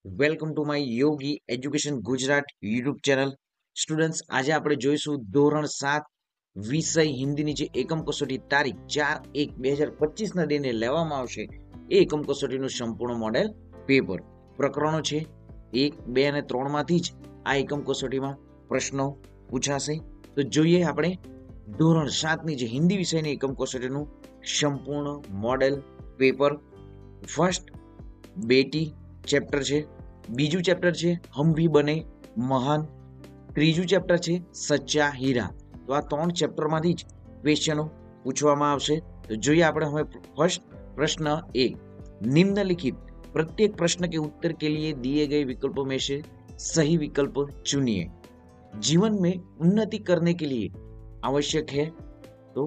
Welcome to my Yogi education Gujarat YouTube channel. Students, આજે આપણે જોઈશું ધોરણ 7 વિષય હિન્દીની જે એકમ કસોટી તારીખ 4/1/2025ના દિને લેવામાં આવશે એ એકમ કસોટીનું સંપૂર્ણ મોડેલ પેપર. પ્રકરણો છે 1, 2 અને 3 માંથી જ આ એકમ કસોટીમાં પ્રશ્નો પૂછાશે. તો જોઈએ આપણે ધોરણ 7ની જે હિન્દી વિષયની એકમ કસોટીનું સંપૂર્ણ મોડેલ પેપર. ફર્સ્ટ બેટી ચેપ્ટર છે, બીજું ચેપ્ટર છે હમ ભી બને મહાન, ત્રીજું ચેપ્ટર છે સચ્ચા હીરા. તો આ 3 ચેપ્ટરમાંથી જ ક્વેશ્ચનો પૂછવામાં આવશે. તો જોઈએ આપણે હવે ફર્સ્ટ प्रश्न 1, निम्नलिखित प्रत्येक प्रश्न के उत्तर के लिए दिए गए विकल्पों में से सही विकल्प चुनिए. जीवन में उन्नति करने के लिए आवश्यक है, तो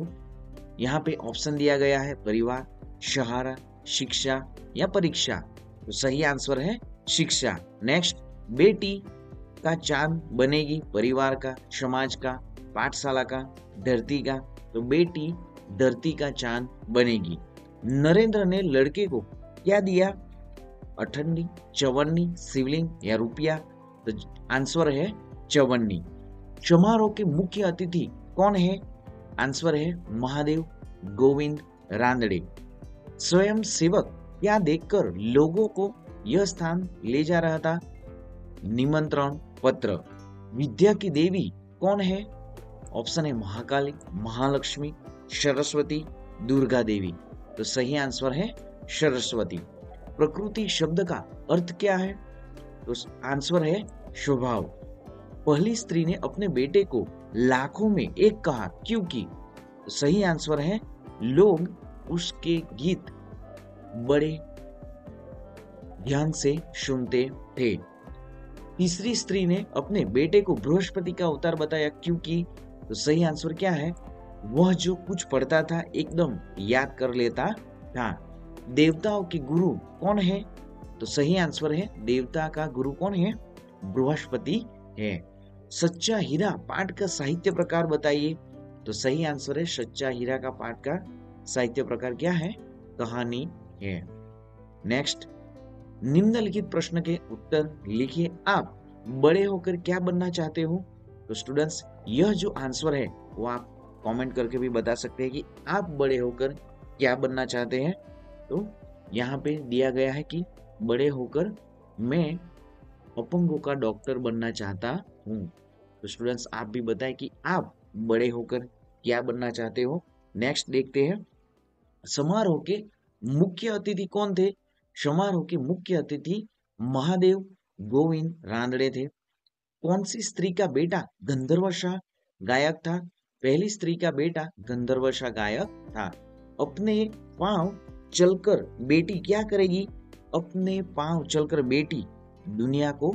यहाँ पे ऑप्शन दिया गया है परिवार, सहारा, शिक्षा या परीक्षा. तो सही आंसर है शिक्षा. नेक्स्ट, बेटी का चांद बनेगी परिवार का, समाज का, पाठशाला का, धरती का. तो बेटी धरती का चांद बनेगी. नरेंद्र ने लड़के को क्या दिया? अठन्नी, चवन्नी, शिवलिंग या रुपया. तो आंसर है चवन्नी. समारोह के मुख्य अतिथि कौन है? आंसर है महादेव गोविंद रानड़े. स्वयं सेवक क्या देखकर लोगों को यह स्थान ले जा रहा था? निमंत्रण पत्र. विद्या की देवी कौन है? ऑप्शन है महाकाली, महालक्ष्मी, सरस्वती, दुर्गा देवी. तो सही आंसर है सरस्वती. प्रकृति शब्द का अर्थ क्या है? तो आंसर है स्वभाव. पहली स्त्री ने अपने बेटे को लाखों में एक कहा क्योंकि? तो सही आंसर है लोग उसके गीत बड़े ध्यान से सुनते थे. तीसरी स्त्री ने अपने बेटे को बृहस्पति का अवतार बताया क्योंकि? तो सही आंसर क्या है? वह जो कुछ पढ़ता था एकदम याद कर लेता था. देवताओं के गुरु कौन है? तो सही आंसर है देवता का गुरु कौन है? बृहस्पति है. सच्चा हीरा पाठ का साहित्य प्रकार बताइए. तो सही आंसर है सच्चा हीरा का पाठ का साहित्य प्रकार क्या है? कहानी है. नेक्स्ट, निम्नलिखित प्रश्न के उत्तर लिखिए. आप बड़े होकर क्या बनना चाहते हो? तो स्टूडेंट्स, यह जो आंसर है वो आप कमेंट करके भी बता सकते हैं कि आप बड़े होकर क्या बनना चाहते हैं. तो यहाँ पे दिया गया है कि बड़े होकर मैं अपंगों का डॉक्टर बनना चाहता हूँ. तो स्टूडेंट्स, आप भी बताएं कि आप बड़े होकर क्या बनना चाहते हो. नेक्स्ट देखते हैं, समारोह के मुख्य अतिथि कौन थे? समारोह के मुख्य अतिथि महादेव गोविंद रानड़े थे. कौन सी स्त्री का बेटा गंधर्वशाह गायक था? पहली स्त्री का बेटा गंधर्वशाह गायक था. अपने पांव चलकर बेटी क्या करेगी? अपने पांव चलकर बेटी दुनिया को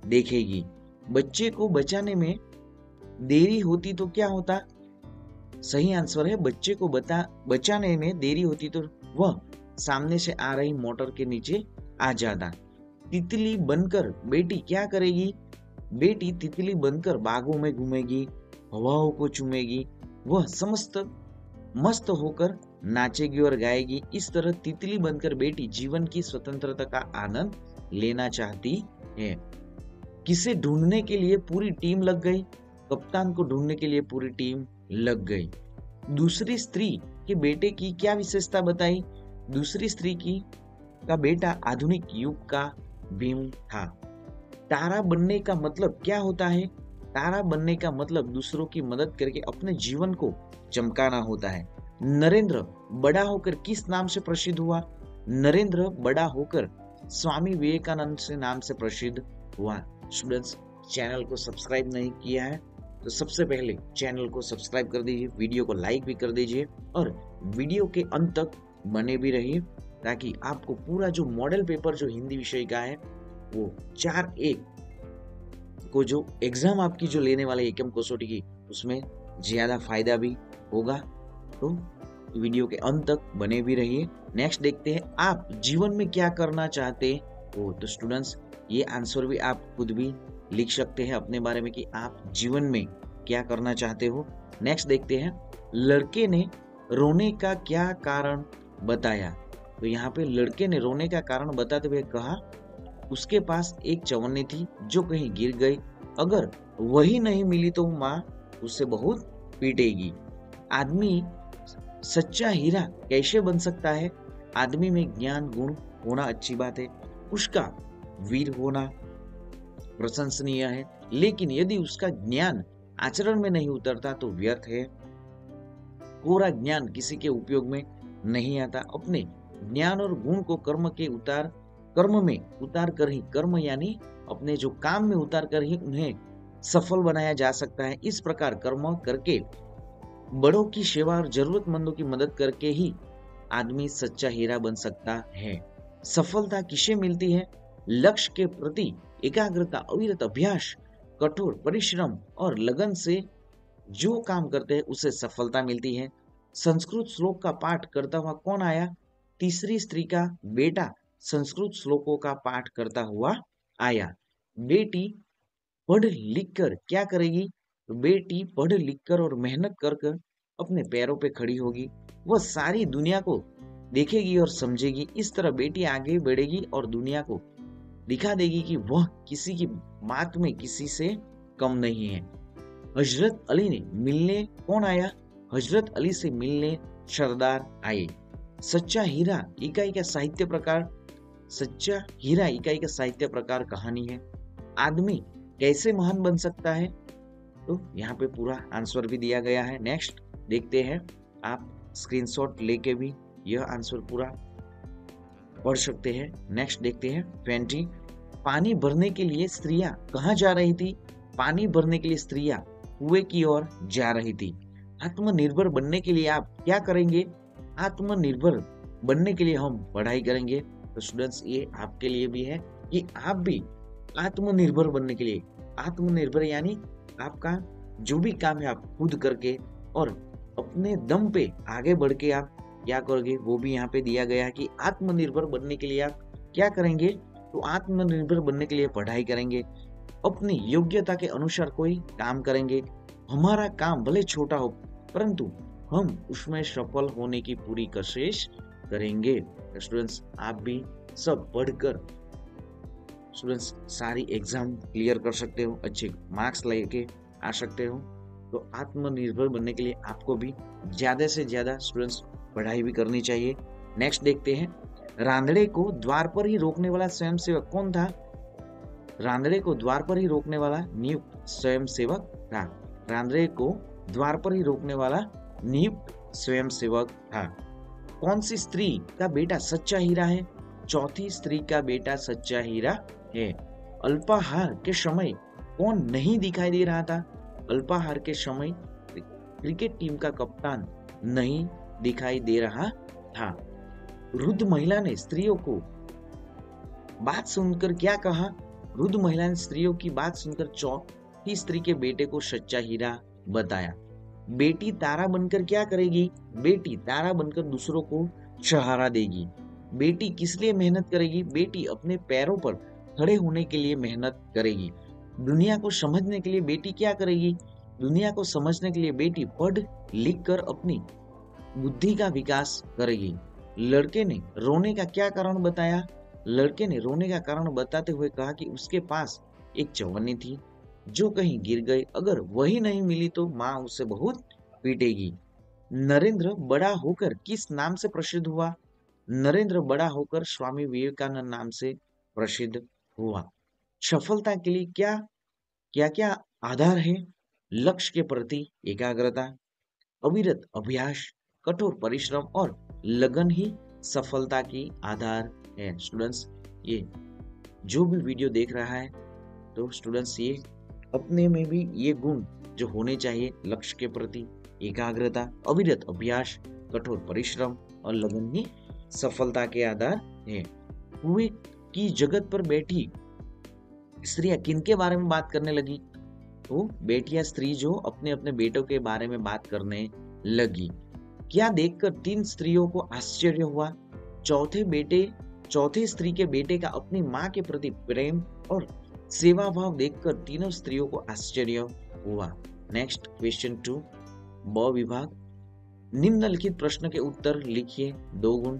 देखेगी. बच्चे को बचाने में देरी होती तो क्या होता? सही आंसर है बच्चे को बचाने में देरी होती तो वह सामने से आ रही मोटर के नीचे आ जाता. तितली बनकर बेटी क्या करेगी? बेटी तितली बनकर बागों में घूमेगी, हवाओं को चूमेगी, वह समस्त मस्त होकर नाचेगी और गाएगी. इस तरह तितली बनकर बेटी जीवन की स्वतंत्रता का आनंद लेना चाहती है. किसे ढूंढने के लिए पूरी टीम लग गई? कप्तान को ढूंढने के लिए पूरी टीम लग गई. दूसरी स्त्री के बेटे की क्या विशेषता बताई? दूसरी स्त्री का बेटा आधुनिक युग का भीम था. तारा बनने का मतलब क्या होता है? तारा बनने का मतलब दूसरों की मदद करके अपने जीवन को चमकाना होता है. नरेंद्र बड़ा होकर किस नाम से प्रसिद्ध हुआ? नरेंद्र बड़ा होकर स्वामी विवेकानंद से नाम से प्रसिद्ध हुआ. स्टूडेंट्स, चैनल को सब्सक्राइब नहीं किया है तो सबसे पहले चैनल को सब्सक्राइब कर दीजिए, वीडियो को लाइक भी कर दीजिए और वीडियो के अंत तक बने भी रहिए ताकि आपको पूरा जो मॉडल पेपर जो हिंदी विषय का है वो 4/1 को जो एग्जाम आपकी जो लेने वाले एकम कसौटी की उसमें ज्यादा फायदा भी होगा. तो वीडियो के अंत तक बने भी रहिए. नेक्स्ट देखते हैं, आप जीवन में क्या करना चाहते हो? तो स्टूडेंट्स, ये आंसर भी आप खुद भी लिख सकते हैं अपने बारे में कि आप जीवन में क्या करना चाहते हो. नेक्स्ट देखते हैं, लड़के ने रोने का क्या कारण बताया? तो यहाँ पे लड़के ने रोने का कारण बताते हुए कहा उसके पास एक चवन्नी थी जो कहीं गिर गई, अगर वही नहीं मिली तो माँ उससे बहुत पीटेगी। आदमी सच्चा हीरा कैसे बन सकता है? आदमी में ज्ञान गुण होना अच्छी बात है, उसका वीर होना प्रशंसनीय है, लेकिन यदि उसका ज्ञान आचरण में नहीं उतरता तो व्यर्थ है। पूरा ज्ञान किसी के उपयोग में नहीं आता। अपने ज्ञान और गुण को कर्म में उतार कर ही, कर्म यानी अपने जो काम में उतार कर ही उन्हें सफल बनाया जा सकता है। इस प्रकार कर्म करके, बड़ों की सेवा और जरूरतमंदों की मदद करके ही आदमी सच्चा हीरा बन सकता है। सफलता किसे मिलती है? लक्ष्य के प्रति एकाग्रता, अविरत अभ्यास, कठोर परिश्रम और लगन से जो काम करते हैं उसे सफलता मिलती है। संस्कृत श्लोक का पाठ करता हुआ कौन आया? तीसरी स्त्री का बेटा संस्कृत श्लोकों का पाठ करता हुआ आया। बेटी पढ़ लिख कर क्या करेगी? बेटी पढ़ लिख कर और मेहनत कर कर अपने पैरों पे खड़ी होगी। वह सारी दुनिया को देखेगी और समझेगी। इस तरह बेटी आगे बढ़ेगी और दुनिया को दिखा देगी कि वह किसी की बात में किसी से कम नहीं है। हजरत अली ने मिलने कौन आया? हजरत अली से मिलने सरदार आए। सच्चा हीरा इकाई का साहित्य प्रकार, सच्चा हीरा इकाई का साहित्य प्रकार कहानी है। आदमी कैसे महान बन सकता है? तो यहाँ पे पूरा आंसर भी दिया गया है। नेक्स्ट देखते हैं, आप स्क्रीनशॉट लेके भी यह आंसर पूरा पढ़ सकते हैं। नेक्स्ट देखते हैं 20। पानी भरने के लिए स्त्रियां कहाँ जा रही थी? पानी भरने के लिए स्त्रियां कुएं की ओर जा रही थी। आत्मनिर्भर बनने के लिए आप क्या करेंगे? आत्मनिर्भर बनने के लिए हम पढ़ाई करेंगे। तो स्टूडेंट्स ये आपके लिए भी है कि आप भी आत्मनिर्भर बनने के लिए, आत्मनिर्भर यानी आपका जो भी काम है आप खुद करके और अपने दम पे आगे बढ़ के आप क्या करोगे वो भी यहाँ पे दिया गया है कि आत्मनिर्भर बनने के लिए आप क्या करेंगे। तो आत्मनिर्भर बनने के लिए पढ़ाई करेंगे, अपनी योग्यता के अनुसार कोई काम करेंगे। हमारा काम भले छोटा हो परंतु हम उसमें सफल होने की पूरी कोशिश करेंगे। स्टूडेंट्स आप भी सब पढ़कर स्टूडेंट्स सारी एग्जाम क्लियर कर सकते हो, अच्छे मार्क्स लेके आ सकते हो। तो आत्मनिर्भर बनने के लिए आपको भी ज्यादा से ज्यादा स्टूडेंट्स पढ़ाई भी करनी चाहिए। नेक्स्ट देखते हैं, रांदड़े को द्वार पर ही रोकने वाला स्वयंसेवक कौन था? रांदड़े को द्वार पर ही रोकने वाला नियुक्त स्वयंसेवक था। रांदड़े को द्वार पर ही रोकने वाला नियुक्त स्वयंसेवक था। कौन सी स्त्री का बेटा सच्चा हीरा है? चौथी स्त्री का बेटा सच्चा हीरा है। अल्पाहार के समय कौन नहीं दिखाई दे रहा था? अल्पाहार के समय क्रिकेट टीम का कप्तान नहीं दिखाई दे रहा था। वृद्ध महिला ने स्त्रियों को बात सुनकर क्या कहा? वृद्ध महिला ने स्त्रियों की बात सुनकर चौथी स्त्री के बेटे को सच्चा हीरा बताया। बेटी तारा बनकर क्या करेगी? बेटी तारा बनकर दूसरों को सहारा देगी। बेटी किस लिए मेहनत करेगी? बेटी अपने पैरों पर खड़े होने के लिए मेहनत करेगी। दुनिया को समझने के लिए बेटी क्या करेगी? दुनिया को समझने के लिए बेटी पढ़ लिख कर अपनी बुद्धि का विकास करेगी। लड़के ने रोने का क्या कारण बताया? लड़के ने रोने का कारण बताते हुए कहा कि उसके पास एक चवन्नी थी जो कहीं गिर गई, अगर वही नहीं मिली तो माँ उसे बहुत पीटेगी। नरेंद्र बड़ा होकर किस नाम से प्रसिद्ध हुआ? नरेंद्र बड़ा होकर स्वामी विवेकानंद नाम से प्रसिद्ध हुआ। सफलता के लिए क्या क्या क्या आधार है? लक्ष्य के प्रति एकाग्रता, अविरत अभ्यास, कठोर परिश्रम और लगन ही सफलता की आधार है। स्टूडेंट्स ये जो भी वीडियो देख रहा है तो स्टूडेंट्स ये अपने में भी ये गुण जो होने चाहिए, लक्ष्य के प्रति एकाग्रता, अविरत अभ्यास, कठोर परिश्रम और लगन ही सफलता के आधार है। कुएं की जगत पर बैठी स्त्रियां किनके बारे में बात करने लगी? तो बेटियां स्त्री जो अपने अपने बेटों के बारे में बात करने लगी। क्या देखकर 3 स्त्रियों को आश्चर्य हुआ? चौथे स्त्री के बेटे का अपनी माँ के प्रति प्रेम और सेवा भाव देखकर तीनों स्त्रियों को आश्चर्य हुआ। नेक्स्ट क्वेश्चन 2 ब विभाग, निम्नलिखित प्रश्न के उत्तर लिखिए। 2 गुण।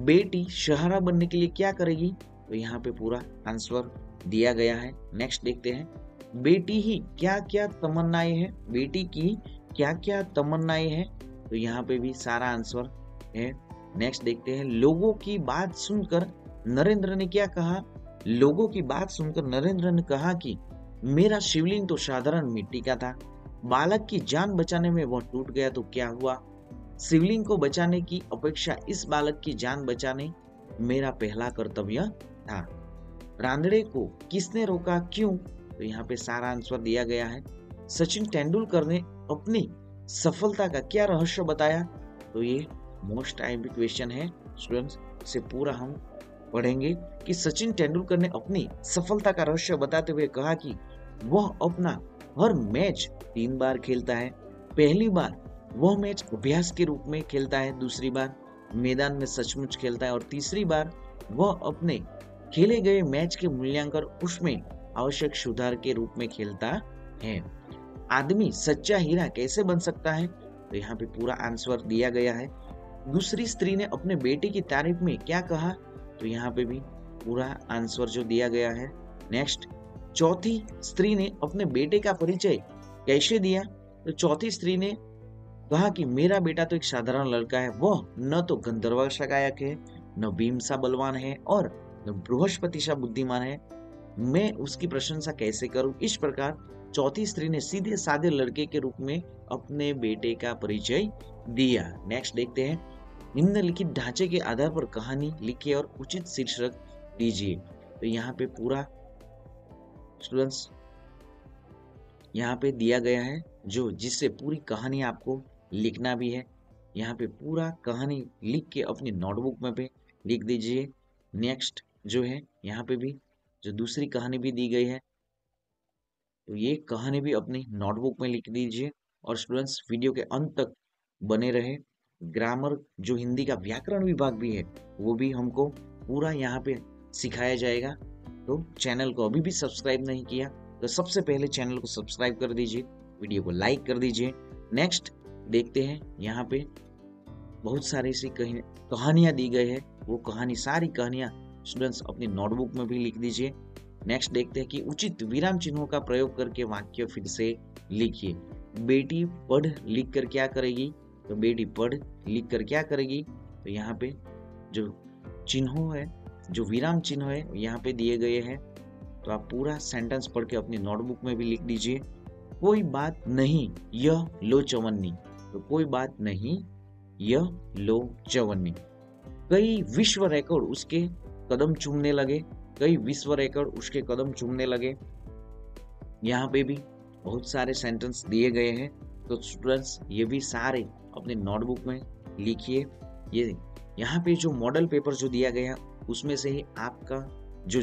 बेटी सहारा बनने के लिए क्या करेगी? तो यहाँ पे पूरा आंसर दिया गया है। नेक्स्ट देखते हैं, बेटी ही क्या क्या तमन्नाएं हैं, बेटी की क्या क्या तमन्नाएं हैं, तो यहाँ पे भी सारा आंसर है। नेक्स्ट देखते हैं, लोगों की बात सुनकर नरेंद्र ने क्या कहा, लोगों की बात सुनकर नरेंद्र ने कहा कि मेरा शिवलिंग तो साधारण मिट्टी का था, बालक की जान बचाने में वह टूट गया तो क्या हुआ, शिवलिंग को बचाने की अपेक्षा इस बालक की जान बचाने मेरा पहला कर्तव्य था, रांदड़े को किसने रोका क्यों, तो यहाँ पे सारा आंसर दिया गया है। सचिन तेंदुलकर ने अपनी सफलता का क्या रहस्य बताया, तो ये मोस्ट आईएमपी क्वेश्चन है स्टूडेंट्स, से पूरा हम पढ़ेंगे कि सचिन तेंदुलकर ने अपनी सफलता का रहस्य बताते हुए कहा कि वह अपना हर मैच 3 बार खेलता है, पहली बार वह मैच अभ्यास के रूप में खेलता है, दूसरी बार मैदान में सचमुच खेलता है और तीसरी बार वह अपने खेले गए मैच के मूल्यांकन उसमें आवश्यक सुधार के रूप में खेलता है। आदमी सच्चा हीरा कैसे बन सकता है, तो यहाँ पे पूरा आंसर दिया गया है। दूसरी स्त्री ने अपने बेटे की तारीफ में क्या कहा, तो यहाँ पे भी पूरा आंसर जो दिया गया है। नेक्स्ट, चौथी स्त्री ने अपने बेटे का परिचय कैसे दिया, तो चौथी स्त्री ने कहा कि मेरा बेटा तो एक साधारण लड़का है, वह न तो गंधर्व गायक है, न भीम सा बलवान है और न बृहस्पति सा बुद्धिमान है, मैं उसकी प्रशंसा कैसे करूं। इस प्रकार चौथी स्त्री ने सीधे साधे लड़के के रूप में अपने बेटे का परिचय दिया। नेक्स्ट देखते हैं, निम्नलिखित ढांचे के आधार पर कहानी लिखिए और उचित शीर्षक दीजिए, तो यहाँ पे पूरा स्टूडेंट्स यहाँ पे दिया गया है जो जिससे पूरी कहानी आपको लिखना भी है। यहाँ पे पूरा कहानी लिख के अपनी नोटबुक में पे लिख दीजिए। नेक्स्ट जो है यहाँ पे भी जो दूसरी कहानी भी दी गई है, तो ये कहानी भी अपनी नोटबुक में लिख दीजिए और स्टूडेंट्स वीडियो के अंत तक बने रहे। ग्रामर जो हिंदी का व्याकरण विभाग भी है वो भी हमको पूरा यहाँ पे सिखाया जाएगा, तो चैनल को अभी भी सब्सक्राइब नहीं किया तो सबसे पहले चैनल को सब्सक्राइब कर दीजिए, वीडियो को लाइक कर दीजिए। नेक्स्ट देखते हैं, यहाँ पे बहुत सारी ऐसी कहानियां दी गई है, वो कहानी सारी कहानियां स्टूडेंट्स अपनी नोटबुक में भी लिख दीजिए। नेक्स्ट देखते हैं कि उचित विराम चिन्हों का प्रयोग करके वाक्य फिर से लिखिए। बेटी पढ़ लिख कर क्या करेगी, तो बेटी पढ़ लिख कर क्या करेगी, तो यहाँ पे जो चिन्हों है, जो विराम चिन्ह है यहाँ पे दिए गए हैं, तो आप पूरा सेंटेंस पढ़ के अपनी नोटबुक में भी लिख दीजिए। कोई बात नहीं यह लो चवन्नी, तो कोई बात नहीं यह लो चवन्नी। कई विश्व रिकॉर्ड उसके कदम चूमने लगे, कई विश्व रिकॉर्ड उसके कदम चूमने लगे। यहाँ पे भी बहुत सारे सेंटेंस दिए गए हैं, तो स्टूडेंट्स ये भी सारे अपने नोटबुक में लिखिए। ये यहाँ पे जो मॉडल पेपर जो दिया गया उसमें से ही आपका जो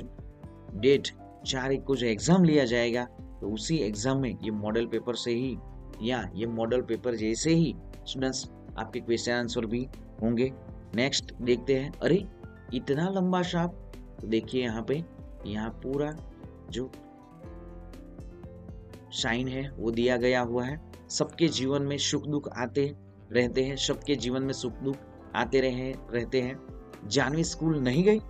डेट 4 को जो एग्जाम लिया जाएगा, तो उसी एग्जाम में ये मॉडल पेपर से ही या ये मॉडल पेपर जैसे ही स्टूडेंट्स आपके क्वेश्चन आंसर भी होंगे। नेक्स्ट देखते हैं, अरे इतना लंबा शाप, तो देखिए यहाँ पे यहाँ पूरा जो साइन है वो दिया गया हुआ है। सबके जीवन में सुख दुख आते रहते हैं, सबके जीवन में सुख दुख आते रहते हैं। जानवी स्कूल नहीं गई,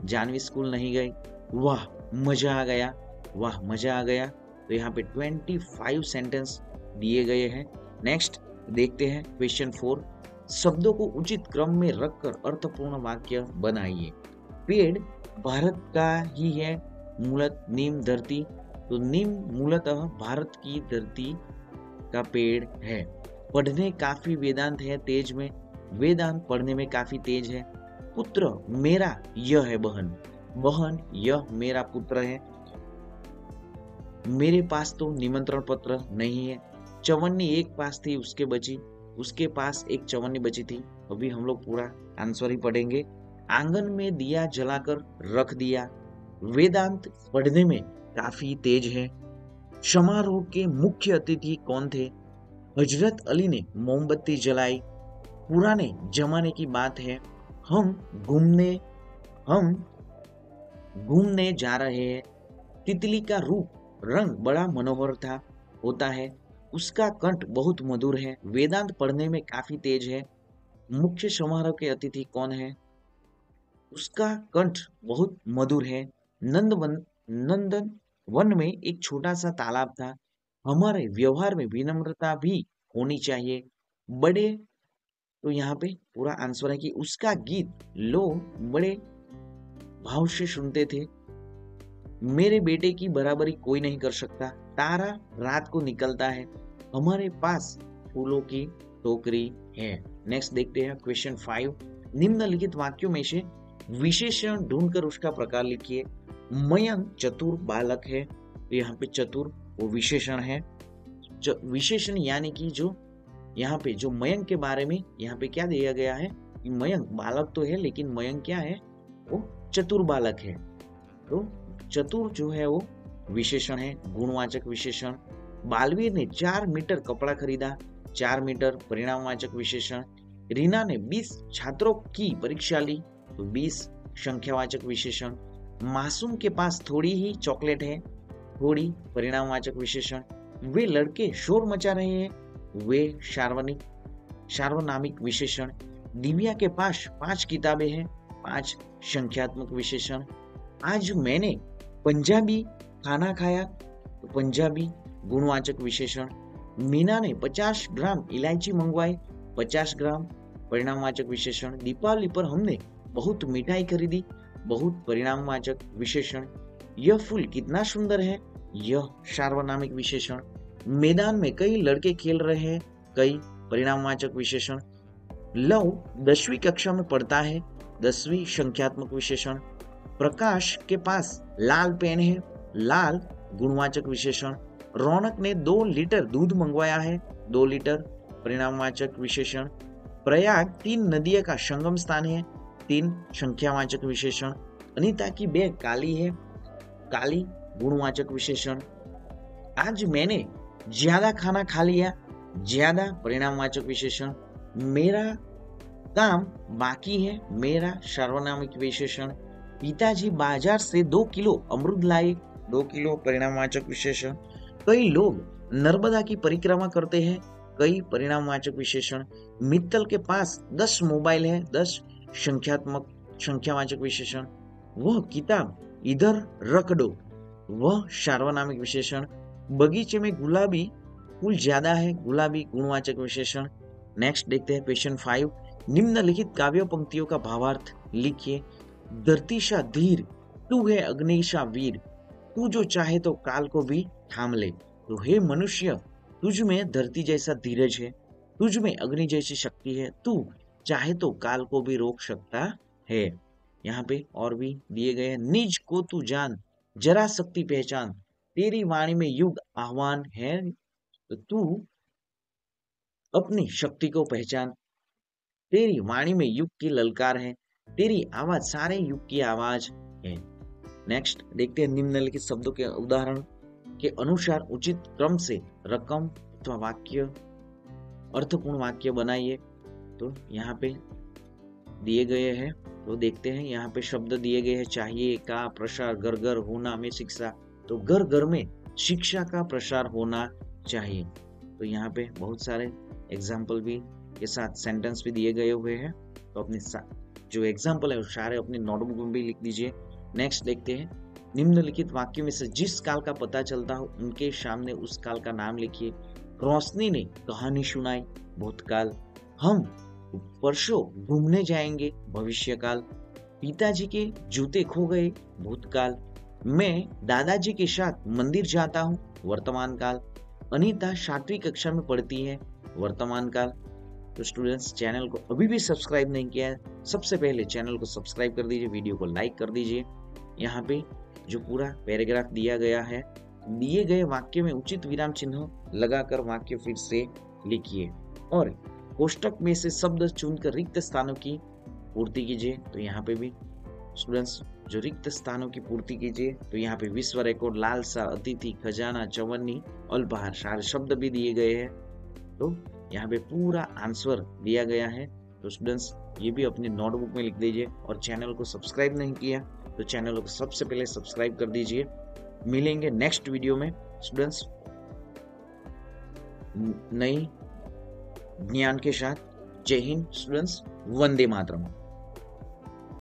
जानवी स्कूल नहीं गई, वाह मजा आ गया, वाह मजा आ गया। तो यहाँ पे 25 सेंटेंस दिए गए हैं। नेक्स्ट देखते हैं क्वेश्चन 4, शब्दों को उचित क्रम में रखकर अर्थपूर्ण वाक्य बनाइए। पेड़ भारत का ही है, मूलत नीम धरती, तो नीम मूलतः भारत की धरती का पेड़ है। पढ़ने काफी वेदांत है तेज में, वेदांत पढ़ने में काफी तेज है। पुत्र मेरा यह है बहन, बहन यह मेरा पुत्र है। मेरे पास तो निमंत्रण पत्र नहीं है। चवन्नी एक पास थी उसके बची, उसके पास एक चवन्नी बची थी। अभी हम लोग पूरा आंसर ही पढ़ेंगे। आंगन में दिया जलाकर रख दिया, वेदांत पढ़ने में काफी तेज है। समारोह के मुख्य अतिथि कौन थे? हजरत अली ने मोमबत्ती जलाई। पुराने जमाने की बात है, हम घूमने जा रहे हैं। तितली का रूप रंग बड़ा मनोहर होता है, उसका कंठ बहुत मधुर है। वेदांत पढ़ने में काफी तेज है। मुख्य समारोह के अतिथि कौन है? उसका कंठ बहुत मधुर है। नंदन वन में एक छोटा सा तालाब था। हमारे व्यवहार में विनम्रता भी होनी चाहिए। बड़े तो यहाँ पे पूरा आंसर है कि उसका गीत लोग बड़े भाव से सुनते थे। मेरे बेटे की बराबरी कोई नहीं कर सकता। तारा रात को निकलता है। हमारे पास फूलों की टोकरी है। नेक्स्ट देखते हैं क्वेश्चन 5। निम्नलिखित वाक्यों में से विशेषण ढूंढकर उसका प्रकार लिखिए। मयंक चतुर बालक है। तो यहाँ पे चतुर वो विशेषण है। विशेषण यानी कि जो यहाँ पे जो मयंक के बारे में यहाँ पे क्या दिया गया है कि मयंक बालक तो है लेकिन मयंक क्या है, वो चतुर बालक है। तो चतुर जो है वो विशेषण है, गुणवाचक विशेषण। बालवीर ने 4 मीटर कपड़ा खरीदा। 4 मीटर परिणामवाचक विशेषण। रीना ने 20 छात्रों की परीक्षा ली। तो 20 संख्यावाचक विशेषण। मासूम के पास थोड़ी ही चॉकलेट है। थोड़ी परिणामवाचक विशेषण। वे लड़के शोर मचा रहे हैं। वे सार्वनामिक विशेषण। दिव्या के पास 5 किताबें हैं। 5 संख्यात्मक विशेषण। आज मैंने पंजाबी खाना खाया। तो पंजाबी गुणवाचक विशेषण। मीना ने 50 ग्राम इलायची मंगवाई। 50 ग्राम परिणामवाचक विशेषण। दीपावली पर हमने बहुत मिठाई खरीदी। बहुत परिणामवाचक विशेषण। यह फूल कितना सुंदर है। यह सार्वनामिक विशेषण। मैदान में कई लड़के खेल रहे हैं। कई परिणामवाचक विशेषण। लव 10वीं कक्षा में पढ़ता है। 10वीं संख्यात्मक विशेषण। प्रकाश के पास लाल पेन है। लाल गुणवाचक विशेषण। रौनक ने 2 लीटर दूध मंगवाया है। 2 लीटर परिणामवाचक विशेषण। प्रयाग 3 नदियों का संगम स्थान है। 3 संख्यावाचक विशेषण। अनीता की बैग काली है। काली गुणवाचक विशेषण। आज मैंने ज्यादा खाना खा लिया। ज्यादा परिणामवाचक विशेषण। मेरा काम बाकी है। मेरा सार्वनामिक विशेषण। पिताजी बाजार से 2 किलो अमरूद लाए। 2 किलो परिणामवाचक विशेषण। कई लोग नर्मदा की परिक्रमा करते हैं। कई परिणामवाचक विशेषण। मित्तल के पास 10 मोबाइल है। 10 संख्यावाचक विशेषण। वह किताब इधर रख दो। वह सार्वनामिक विशेषण। बगीचे में गुलाबी फूल ज्यादा है। गुलाबी गुणवाचक विशेषण। नेक्स्ट देखते हैं क्वेश्चन 5। निम्नलिखित काव्य पंक्तियों का भावार्थ लिखिए। धरतीशा धीर, तू है अग्निशा वीर। तू जो चाहे तो काल को भी थाम ले। तो हे मनुष्य, तुझ में धरती जैसा धीरज है। तुझ में अग्नि जैसी शक्ति है। तू चाहे तो काल को भी रोक सकता है। यहाँ पे और भी दिए गए हैं। निज को तू जान, जरा शक्ति पहचान। तेरी वाणी में युग आह्वान है। तो तू अपनी शक्ति को पहचान। तेरी वाणी में युग की ललकार है। तेरी आवाज सारे युग की आवाज है। नेक्स्ट देखते हैं निम्नलिखित शब्दों के उदाहरण के अनुसार उचित क्रम से रकम अथवा वाक्य अर्थपूर्ण वाक्य बनाइए। तो यहाँ पे दिए गए हैं, तो देखते हैं। यहाँ पे शब्द दिए गए हैं। चाहिए का प्रसार, घर घर होना में शिक्षा। तो घर घर में शिक्षा का प्रसार होना चाहिए। तो यहाँ पे बहुत सारे एग्जाम्पल भी के साथ सेंटेंस भी दिए गए हुए हैं। तो अपने जो एग्जाम्पल है वो सारे अपनी नोटबुक में भी लिख दीजिए। नेक्स्ट देखते हैं। निम्नलिखित वाक्यों में से जिस काल का पता चलता हो उनके सामने उस काल का नाम लिखिए। रोशनी ने कहानी सुनाई, भूतकाल। हम परसों घूमने जाएंगे, भविष्यकाल। पिताजी के जूते खो गए, भूतकाल। मैं दादाजी के साथ मंदिर जाता हूँ, वर्तमान काल। अनीता 7वीं कक्षा में पढ़ती है, वर्तमान काल। तो स्टूडेंट्स, चैनल को अभी भी सब्सक्राइब नहीं किया है, सबसे पहले चैनल को सब्सक्राइब कर दीजिए, वीडियो को लाइक कर दीजिए। यहाँ पे जो पूरा पैराग्राफ दिया गया है, दिए गए वाक्य में उचित विराम चिन्ह लगाकर वाक्य फिर से लिखिए और कोष्टक में से शब्द चुनकर रिक्त स्थानों की पूर्ति कीजिए। तो यहाँ पे भी स्टूडेंट्स जो रिक्त स्थानों की पूर्ति कीजिए। तो यहाँ पे विश्व रिकॉर्ड, लालसा, अतिथि, खजाना, चवन्नी, अल्पहार सारे शब्द भी दिए गए हैं। तो यहाँ पे पूरा आंसर दिया गया है। तो स्टूडेंट्स ये भी अपनी नोटबुक में लिख दीजिए और चैनल को सब्सक्राइब नहीं किया तो चैनल को सबसे पहले सब्सक्राइब कर दीजिए। मिलेंगे नेक्स्ट वीडियो में स्टूडेंट्स नई ज्ञान के साथ। जय हिंद स्टूडेंट्स, वंदे मातरम।